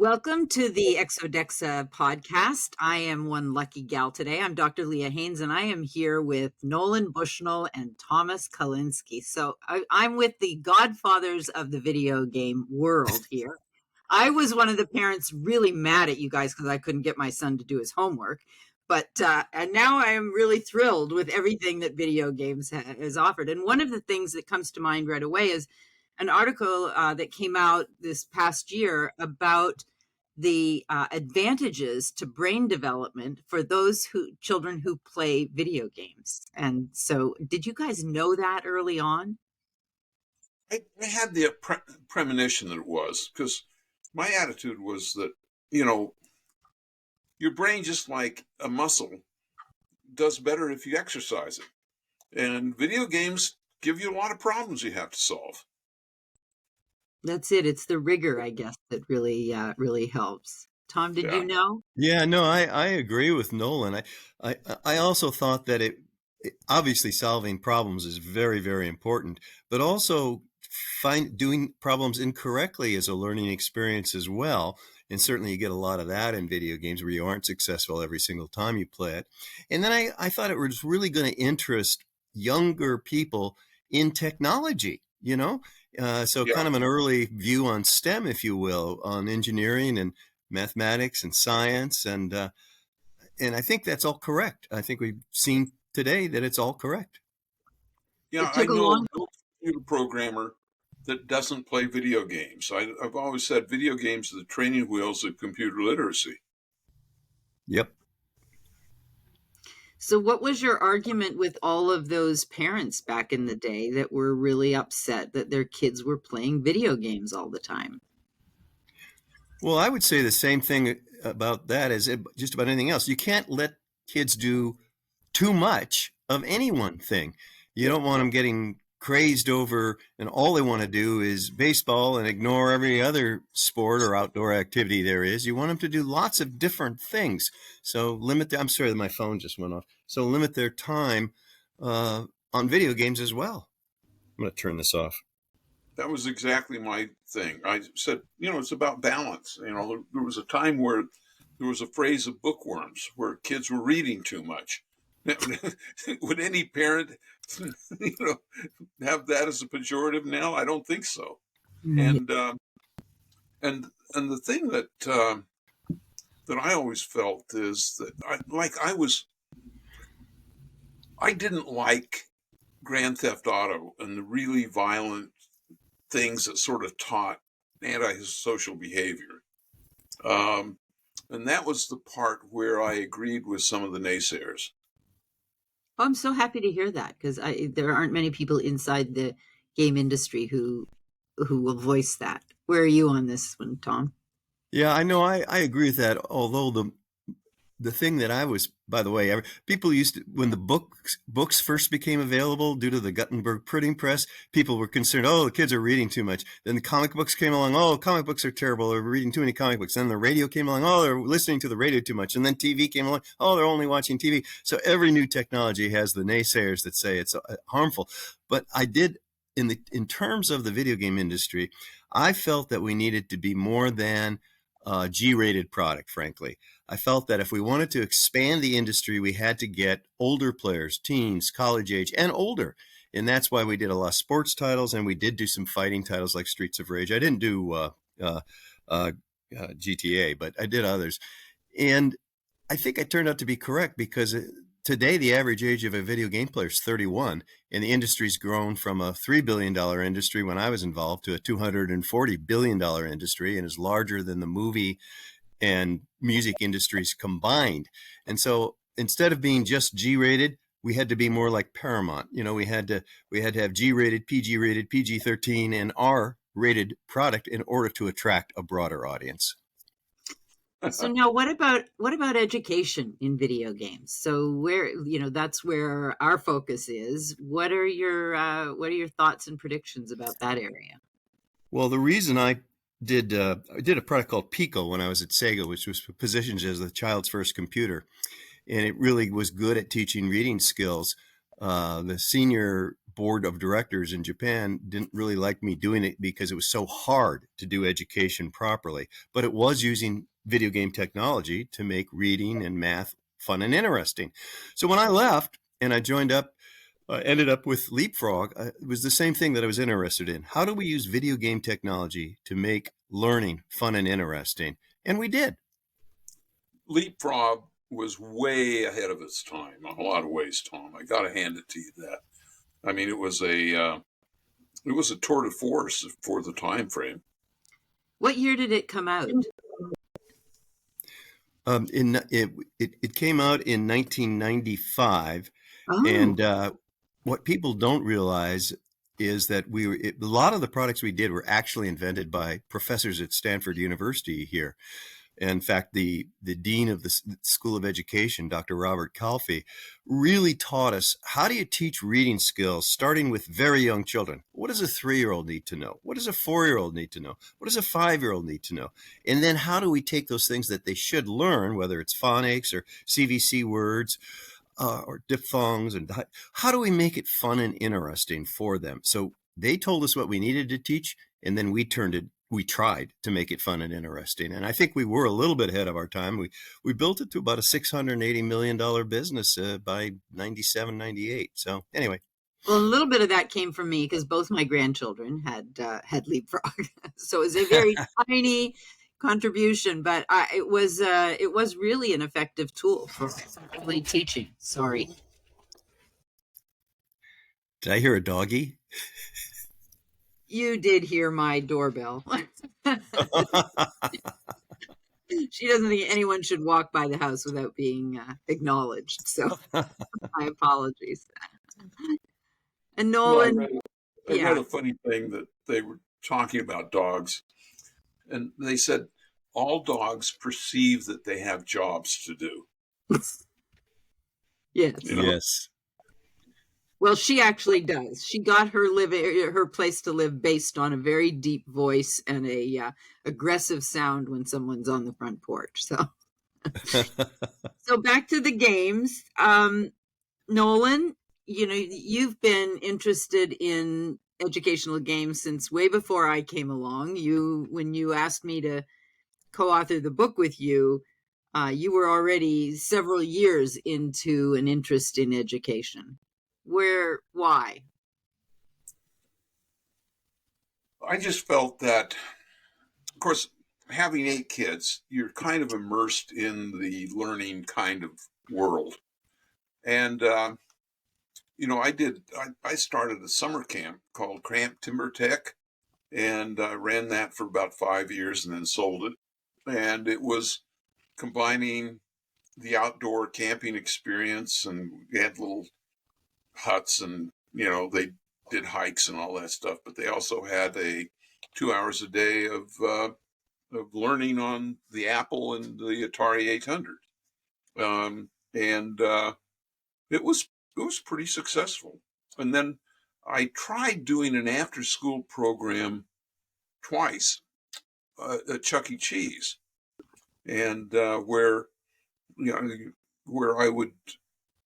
Welcome to the ExoDexa Podcast. I am one lucky gal today. I'm Dr. Leah Haynes, and I am here with Nolan Bushnell and Thomas Kalinske. So I'm with the godfathers of the video game world here. I was one of the parents really mad at you guys because I couldn't get my son to do his homework. But and now I am really thrilled with everything that video games has offered. And one of the things that comes to mind right away is an article that came out this past year about the advantages to brain development for those children who play video games. And so, did you guys know that early on? I had the premonition that it was, because my attitude was that, your brain, just like a muscle, does better if you exercise it. And video games give you a lot of problems you have to solve. That's it. It's the rigor, I guess, that really helps. Tom, did you know? Yeah, no, I agree with Nolan. I also thought that it obviously solving problems is very, very important, but also doing problems incorrectly is a learning experience as well. And certainly you get a lot of that in video games where you aren't successful every single time you play it. And then I thought it was really going to interest younger people in technology, kind of an early view on STEM, if you will, on engineering and mathematics and science. And I think that's all correct. I think we've seen today that it's all correct. Yeah, I know no computer programmer that doesn't play video games. I've always said video games are the training wheels of computer literacy. Yep. So what was your argument with all of those parents back in the day that were really upset that their kids were playing video games all the time? Well, I would say the same thing about that as just about anything else. You can't let kids do too much of any one thing. You don't want them getting crazed over, and all they want to do is baseball and ignore every other sport or outdoor activity there is. You want them to do lots of different things. So I'm sorry that my phone just went off. So limit their time on video games as well. I'm going to turn this off. That was exactly my thing. I said, it's about balance. There was a time where there was a phrase of bookworms where kids were reading too much. Would any parent, have that as a pejorative now? I don't think so. Mm-hmm. And the thing that I always felt is that I didn't like Grand Theft Auto and the really violent things that sort of taught antisocial behavior. And that was the part where I agreed with some of the naysayers. Oh, I'm so happy to hear that, because there aren't many people inside the game industry who will voice that. Where are you on this one, Tom? Yeah, I know. I agree with that. Although the thing that I was, by the way, people used to, when the books first became available due to the Gutenberg printing press, people were concerned, the kids are reading too much. Then the comic books came along, comic books are terrible, they're reading too many comic books. Then the radio came along, they're listening to the radio too much. And then TV came along, they're only watching TV. So every new technology has the naysayers that say it's harmful. But I did, in terms of the video game industry, I felt that we needed to be more than a G-rated product, frankly. I felt that if we wanted to expand the industry, we had to get older players, teens, college age, and older. And that's why we did a lot of sports titles, and we did do some fighting titles like Streets of Rage. I didn't do GTA, but I did others. And I think I turned out to be correct, because today the average age of a video game player is 31, and the industry's grown from a $3 billion industry when I was involved to a $240 billion industry, and is larger than the movie and music industries combined. And so instead of being just G-rated, we had to be more like Paramount. We had to have G-rated, PG-rated, PG-13, and R-rated product in order to attract a broader audience. So now what about education in video games? So where, that's where our focus is. What are your thoughts and predictions about that area? Well, the reason I did a product called Pico when I was at Sega, which was positioned as the child's first computer. And it really was good at teaching reading skills. The senior board of directors in Japan didn't really like me doing it because it was so hard to do education properly. But it was using video game technology to make reading and math fun and interesting. So when I left and I joined up, ended up with Leapfrog, it was the same thing that I was interested in. How do we use video game technology to make learning fun and interesting? And we did. Leapfrog was way ahead of its time in a lot of ways, Tom. I got to hand it to you that. I mean, it was a tour de force for the time frame. What year did it come out? It came out in 1995, and what people don't realize is that a lot of the products we did were actually invented by professors at Stanford University here. In fact, the dean of the School of Education, Dr. Robert Calfee, really taught us how do you teach reading skills starting with very young children. What does a 3-year-old need to know? What does a 4-year-old need to know? What does a 5-year-old need to know? And then how do we take those things that they should learn, whether it's phonics or CVC words or diphthongs, and how do we make it fun and interesting for them? So they told us what we needed to teach, and then we tried to make it fun and interesting. And I think we were a little bit ahead of our time. We built it to about a $680 million business by 97, 98. So anyway. Well, a little bit of that came from me because both my grandchildren had Leapfrog. So it was a very tiny contribution, but it was really an effective tool for early teaching. Sorry. Did I hear a doggy? You did hear my doorbell. She doesn't think anyone should walk by the house without being acknowledged. So my apologies. And Nolan, I read a funny thing that they were talking about dogs, and they said all dogs perceive that they have jobs to do. Yes. You know? Yes. Well, she actually does. She got her place to live based on a very deep voice and a aggressive sound when someone's on the front porch. So, so back to the games. Nolan, you've been interested in educational games since way before I came along. When you asked me to co-author the book with you, you were already several years into an interest in education. Why? I just felt that, of course, having 8 kids, you're kind of immersed in the learning kind of world. And, I started a summer camp called Camp Timber Tech, and I ran that for about 5 years and then sold it. And it was combining the outdoor camping experience, and we had little huts, and they did hikes and all that stuff, but they also had 2 hours a day of learning on the Apple and the Atari 800, and it was pretty successful. And then I tried doing an after-school program twice at Chuck E. Cheese, and where I would.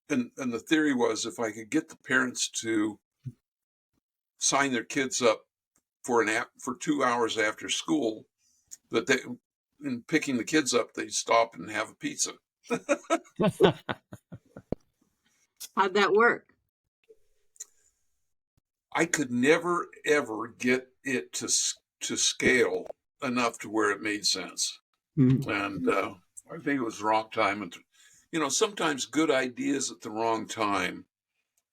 And the theory was if I could get the parents to sign their kids up for 2 hours after school, that in picking the kids up, they'd stop and have a pizza. How'd that work? I could never, ever get it to scale enough to where it made sense. Mm-hmm. And I think it was the wrong time. And sometimes good ideas at the wrong time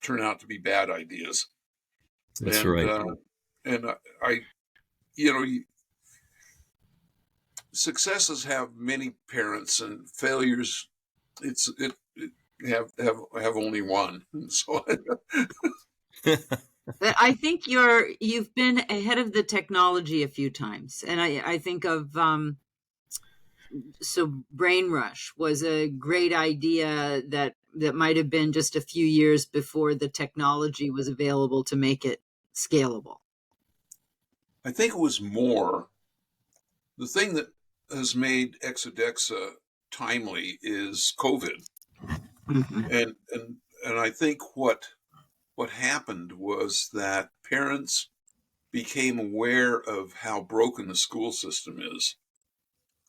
turn out to be bad ideas. That's right. And successes have many parents, and failures, have only one. So But I think you've been ahead of the technology a few times, and I think of so Brain Rush was a great idea that might have been just a few years before the technology was available to make it scalable. I think it was more. The thing that has made ExoDexa timely is COVID, mm-hmm. and I think what what happened was that parents became aware of how broken the school system is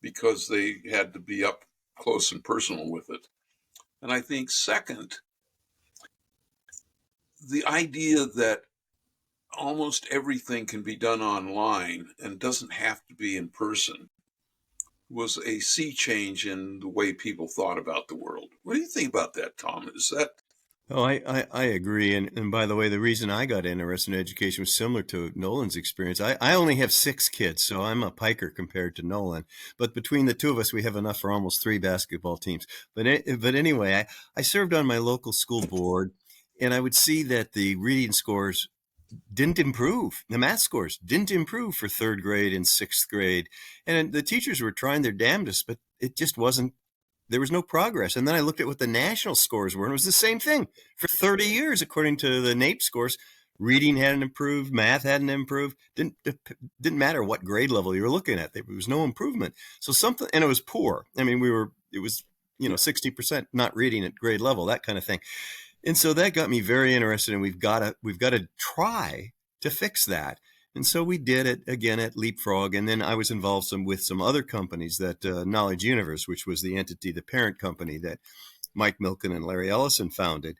because they had to be up close and personal with it. And I think second, the idea that almost everything can be done online and doesn't have to be in person was a sea change in the way people thought about the world. What do you think about that, Tom? Is that... Oh, I agree. And by the way, the reason I got interested in education was similar to Nolan's experience. I only have 6 kids, so I'm a piker compared to Nolan. But between the two of us, we have enough for almost 3 basketball teams. But anyway, I served on my local school board, and I would see that the reading scores didn't improve. The math scores didn't improve for 3rd grade and 6th grade. And the teachers were trying their damnedest, but it just wasn't. There was no progress. And then I looked at what the national scores were, and it was the same thing. For 30 years, according to the NAEP scores, reading hadn't improved, math hadn't improved. Didn't matter what grade level you were looking at. There was no improvement. So something, and it was poor. I mean, it was 60% not reading at grade level, that kind of thing. And so that got me very interested, and we've got to try to fix that. And so we did it again at Leapfrog. And then I was involved with some other companies, that Knowledge Universe, which was the parent company that Mike Milken and Larry Ellison founded.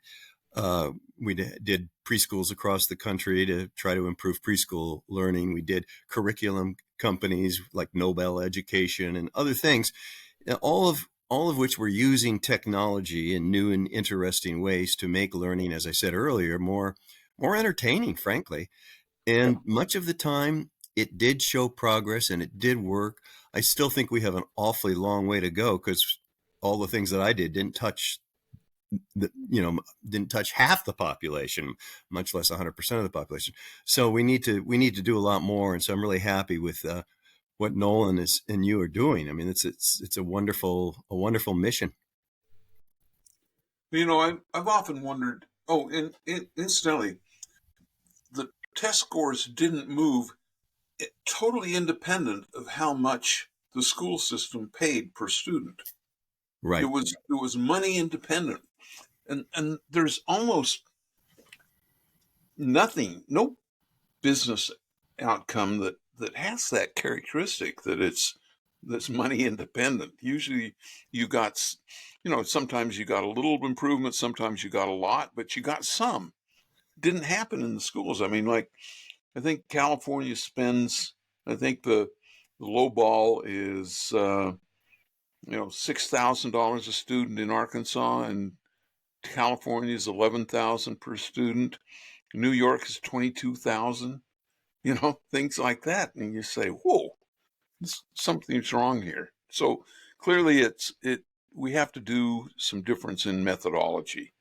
We did preschools across the country to try to improve preschool learning. We did curriculum companies like Nobel Education and other things, all of which were using technology in new and interesting ways to make learning, as I said earlier, more entertaining, frankly. And much of the time, it did show progress and it did work. I still think we have an awfully long way to go, because all the things that I did didn't touch half the population, much less 100% of the population. So we need to do a lot more. And so I'm really happy with what Nolan and you are doing. I mean, it's a wonderful mission. I've often wondered. Oh, and incidentally, the test scores didn't move, totally independent of how much the school system paid per student. Right. It was money independent, and there's almost no business outcome that has that characteristic, that's money independent. Usually you got, sometimes you got a little improvement, sometimes you got a lot, but you got some. Didn't happen in the schools. I mean, like, I think California spends, I think the low ball is, $6,000 a student in Arkansas, and California is $11,000 per student. New York is $22,000. Things like that, and you say, "Whoa, something's wrong here." So clearly, we have to do some difference in methodology.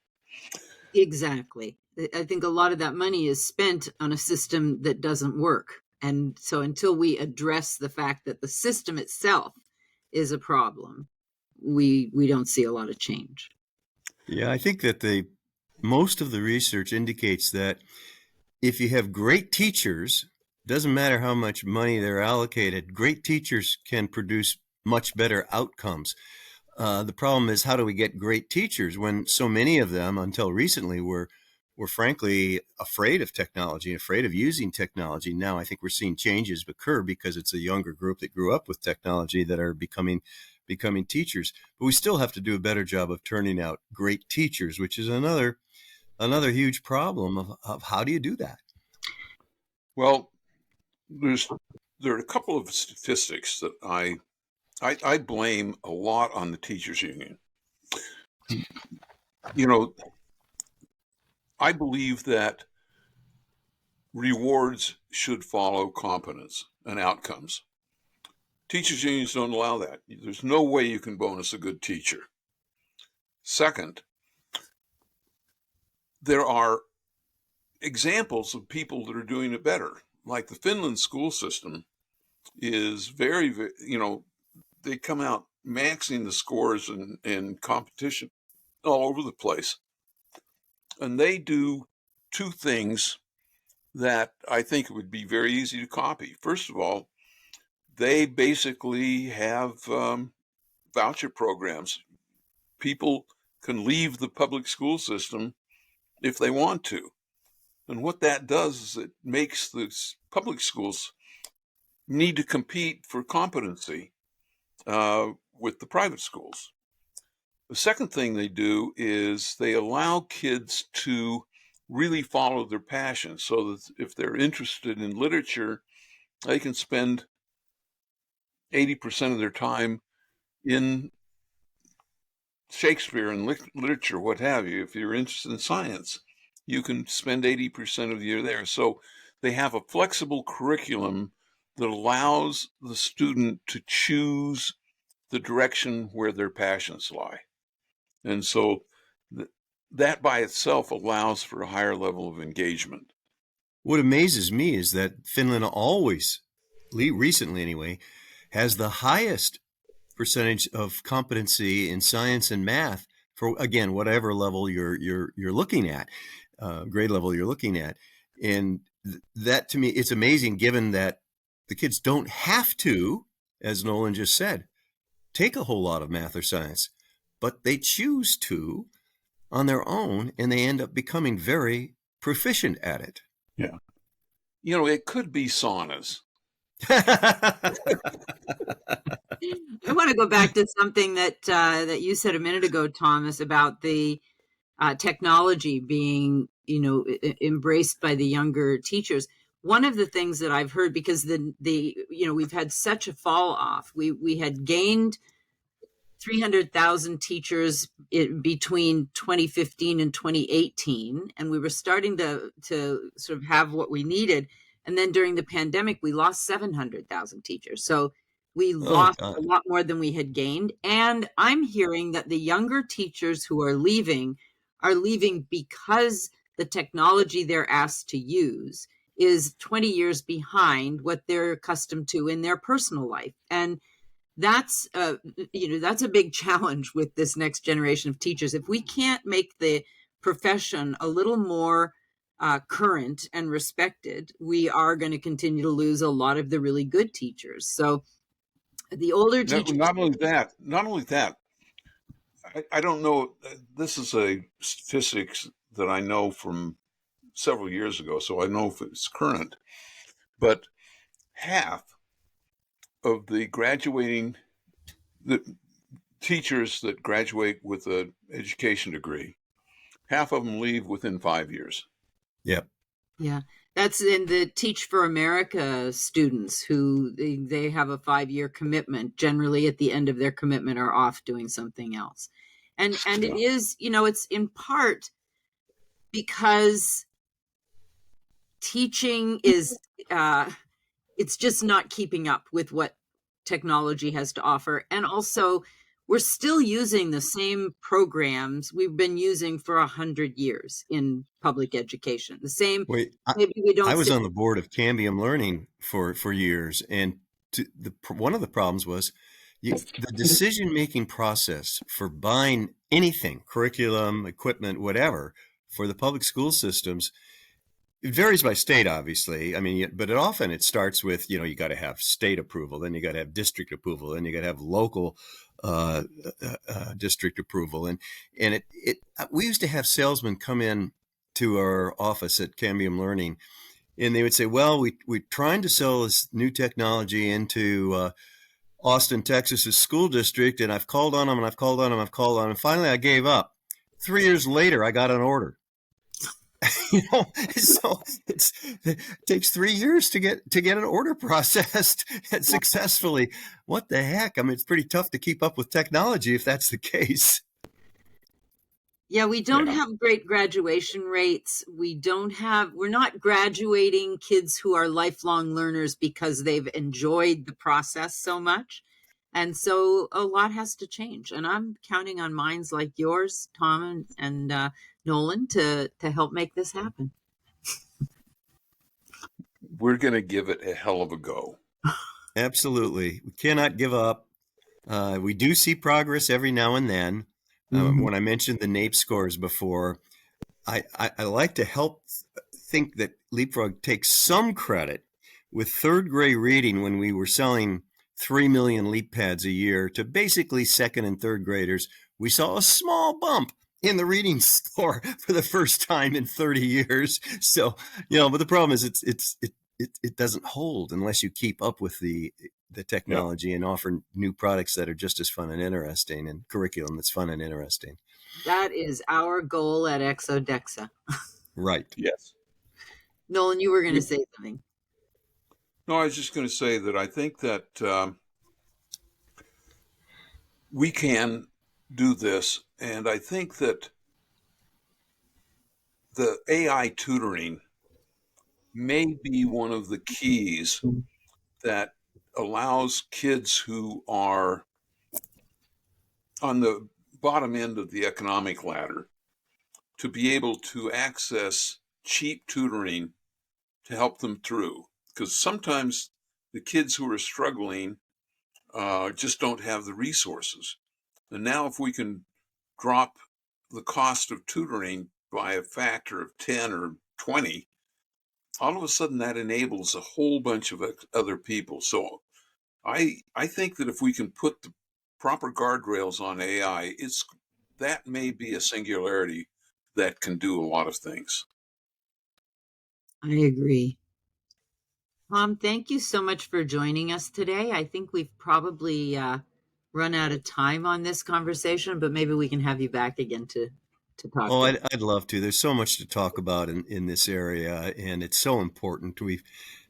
Exactly. I think a lot of that money is spent on a system that doesn't work. And so until we address the fact that the system itself is a problem, we don't see a lot of change. Yeah, I think that most of the research indicates that if you have great teachers, doesn't matter how much money they're allocated, great teachers can produce much better outcomes. The problem is, how do we get great teachers when so many of them, until recently, were frankly afraid of technology, afraid of using technology? Now I think we're seeing changes occur because it's a younger group that grew up with technology that are becoming teachers. But we still have to do a better job of turning out great teachers, which is another huge problem of how do you do that? Well, there are a couple of statistics that I blame a lot on the teachers union. I believe that rewards should follow competence and outcomes. Teachers unions don't allow that. There's no way you can bonus a good teacher. Second, there are examples of people that are doing it better. Like the Finland school system is very, they come out maxing the scores in competition all over the place. And they do 2 things that I think it would be very easy to copy. First of all, they basically have voucher programs. People can leave the public school system if they want to. And what that does is it makes the public schools need to compete for competency with the private schools. The second thing they do is they allow kids to really follow their passion, so that if they're interested in literature, they can spend 80% of their time in Shakespeare and literature, what have you. If you're interested in science, you can spend 80% of the year there. So they have a flexible curriculum that allows the student to choose the direction where their passions lie. And so that by itself allows for a higher level of engagement. What amazes me is that Finland always, recently anyway, has the highest percentage of competency in science and math for, again, whatever level you're looking at, grade level you're looking at. And that, to me, it's amazing, given that the kids don't have to, as Nolan just said, take a whole lot of math or science, but they choose to on their own, and they end up becoming very proficient at it. Yeah. It could be saunas. I want to go back to something that you said a minute ago, Thomas, about the technology being, embraced by the younger teachers. One of the things that I've heard, because we've had such a fall off. We had gained 300,000 teachers between 2015 and 2018, and we were starting to sort of have what we needed. And then during the pandemic, we lost 700,000 teachers. So we lost a lot more than we had gained. And I'm hearing that the younger teachers who are leaving because the technology they're asked to use is 20 years behind what they're accustomed to in their personal life. And that's a big challenge with this next generation of teachers. If we can't make the profession a little more current and respected, we are going to continue to lose a lot of the really good teachers. So the older teachers. Not only that, I don't know. This is a statistics that I know from several years ago, so I know if it's current. But half of the teachers that graduate with an education degree, half of them leave within 5 years. Yep. Yeah. That's in the Teach for America students who they have a 5-year commitment. Generally at the end of their commitment are off doing something else. And it is, it's in part because teaching is, it's just not keeping up with what technology has to offer. And also, we're still using the same programs we've been using for 100 years in public education. The same. I was on the board of Cambium Learning for years, and one of the problems was the decision-making process for buying anything, curriculum, equipment, whatever, for the public school systems. It varies by state, obviously. I mean, but often it starts with, you got to have state approval, then you got to have district approval, then you got to have local district approval. And we used to have salesmen come in to our office at Cambium Learning, and they would say, well, we're trying to sell this new technology into Austin, Texas's school district, and I've called on them, and I've called on them, and finally I gave up. 3 years later, I got an order. So it takes 3 years to get an order processed successfully. What the heck? I mean, it's pretty tough to keep up with technology if that's the case. Yeah, we don't have great graduation rates. We're not graduating kids who are lifelong learners because they've enjoyed the process so much. And so a lot has to change. And I'm counting on minds like yours, Tom and Nolan, to help make this happen. We're going to give it a hell of a go. Absolutely. We cannot give up. We do see progress every now and then. When I mentioned the NAEP scores before, I like to help think that Leapfrog takes some credit with third grade reading when we were selling 3 million LeapPads a year to basically second and third graders. We saw a small bump in the reading store for the first time in 30 years. So, but the problem is it doesn't hold unless you keep up with the technology and offer new products that are just as fun and interesting, and curriculum that's fun and interesting. That is our goal at ExoDexa. Right. Yes. Nolan, you were going to say something. No, I was just going to say that I think that we can do this, and I think that the AI tutoring may be one of the keys that allows kids who are on the bottom end of the economic ladder to be able to access cheap tutoring to help them through. Because sometimes the kids who are struggling just don't have the resources. And now if we can drop the cost of tutoring by a factor of 10 or 20, all of a sudden that enables a whole bunch of other people. So I think that if we can put the proper guardrails on AI, that may be a singularity that can do a lot of things. I agree. Tom, thank you so much for joining us today. I think we've probably run out of time on this conversation, but maybe we can have you back again to talk. Oh, I'd love to. There's so much to talk about in this area, and it's so important.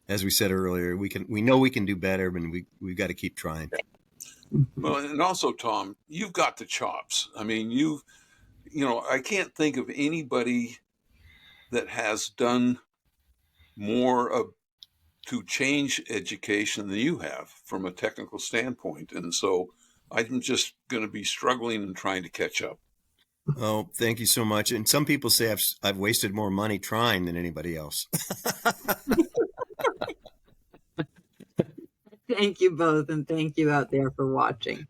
As we said earlier, we know we can do better, and we've got to keep trying. Well, and also, Tom, you've got the chops. I mean, I can't think of anybody that has done more to change education than you have from a technical standpoint. And so I'm just going to be struggling and trying to catch up. Oh, thank you so much. And some people say I've wasted more money trying than anybody else. Thank you both, and thank you out there for watching.